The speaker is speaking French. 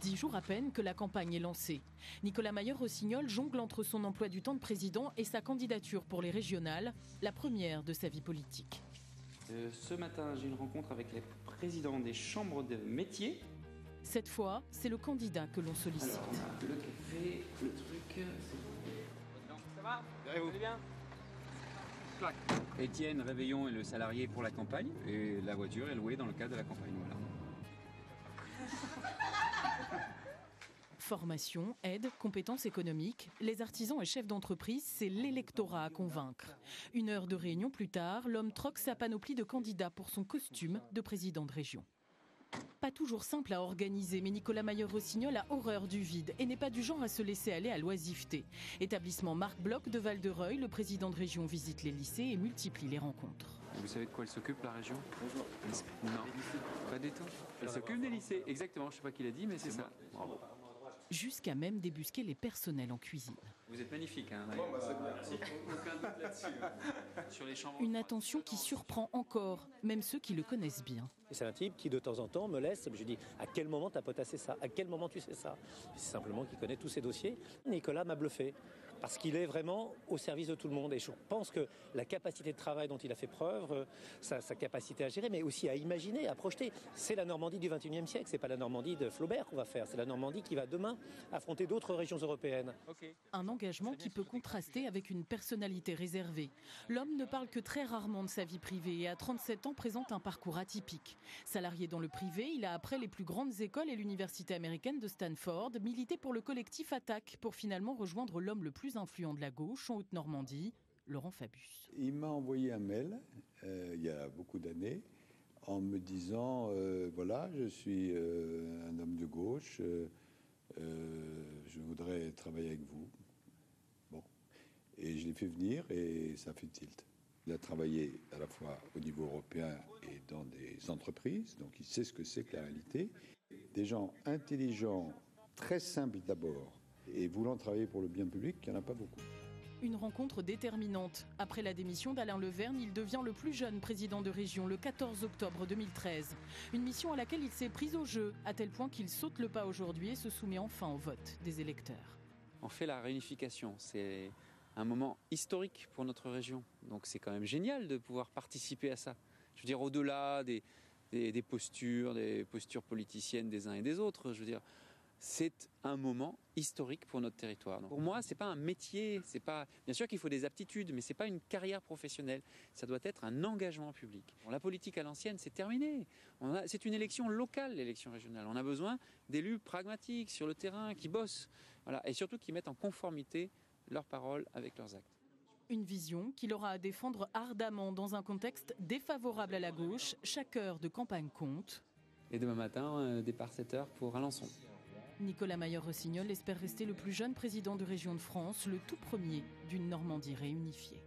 10 jours à peine que la campagne est lancée. Nicolas Mayer-Rossignol jongle entre son emploi du temps de président et sa candidature pour les régionales, la première de sa vie politique. Ce matin, j'ai une rencontre avec les présidents des chambres de métiers. Cette fois, c'est le candidat que l'on sollicite. Alors, on a le café, le truc... Ça va? Vous allez bien? Étienne Réveillon est le salarié pour la campagne et la voiture est louée dans le cadre de la campagne. Voilà. Formation, aide, compétences économiques, les artisans et chefs d'entreprise, c'est l'électorat à convaincre. 1 heure de réunion plus tard, l'homme troque sa panoplie de candidats pour son costume de président de région. Pas toujours simple à organiser, mais Nicolas Mayer-Rossignol a horreur du vide et n'est pas du genre à se laisser aller à l'oisiveté. Établissement Marc Bloch de Val-de-Reuil, le président de région visite les lycées et multiplie les rencontres. Vous savez de quoi elle s'occupe, la région? Bonjour. Non, pas du tout. Elle s'occupe des lycées, exactement. Je ne sais pas qui l'a dit, mais c'est ça. Bravo. Jusqu'à même débusquer les personnels en cuisine. Vous êtes magnifique, hein. Bon, bah, c'est bien. Aucun doute là-dessus. Sur les chambres. Une attention qui surprend encore, même ceux qui le connaissent bien. C'est un type qui de temps en temps me laisse, je dis à quel moment t'as potassé ça, à quel moment tu sais ça. C'est simplement qu'il connaît tous ses dossiers. Nicolas m'a bluffé parce qu'il est vraiment au service de tout le monde et je pense que la capacité de travail dont il a fait preuve, sa capacité à gérer, mais aussi à imaginer, à projeter, c'est la Normandie du XXIe siècle, c'est pas la Normandie de Flaubert qu'on va faire, c'est la Normandie qui va demain affronter d'autres régions européennes. Un engagement qui peut contraster avec une personnalité réservée. L'homme ne parle que très rarement de sa vie privée et à 37 ans présente un parcours atypique. Salarié dans le privé, il a après les plus grandes écoles et l'université américaine de Stanford milité pour le collectif Attaque pour finalement rejoindre l'homme le plus influent de la gauche en Haute-Normandie, Laurent Fabius. Il m'a envoyé un mail il y a beaucoup d'années en me disant voilà, je suis un homme de gauche, je voudrais travailler avec vous. Bon. Et je l'ai fait venir et ça fait tilt. Il a travaillé à la fois au niveau européen et dans des entreprises, donc il sait ce que c'est que la réalité. Des gens intelligents, très simples d'abord, et voulant travailler pour le bien public, il n'y en a pas beaucoup. Une rencontre déterminante. Après la démission d'Alain Leverne, il devient le plus jeune président de région le 14 octobre 2013. Une mission à laquelle il s'est pris au jeu, à tel point qu'il saute le pas aujourd'hui et se soumet enfin au vote des électeurs. On fait la réunification, c'est un moment historique pour notre région. Donc c'est quand même génial de pouvoir participer à ça. Je veux dire, au-delà des postures politiciennes des uns et des autres, je veux dire, c'est un moment historique pour notre territoire. Donc pour moi, c'est pas un métier, c'est pas, bien sûr qu'il faut des aptitudes, mais c'est pas une carrière professionnelle. Ça doit être un engagement public. Bon, la politique à l'ancienne, c'est terminé. C'est une élection locale, l'élection régionale. On a besoin d'élus pragmatiques sur le terrain, qui bossent, voilà, et surtout qui mettent en conformité leurs paroles avec leurs actes. Une vision qu'il aura à défendre ardemment dans un contexte défavorable à la gauche. Chaque heure de campagne compte. Et demain matin, départ 7h pour Alençon. Nicolas Mayer-Rossignol espère rester le plus jeune président de région de France, le tout premier d'une Normandie réunifiée.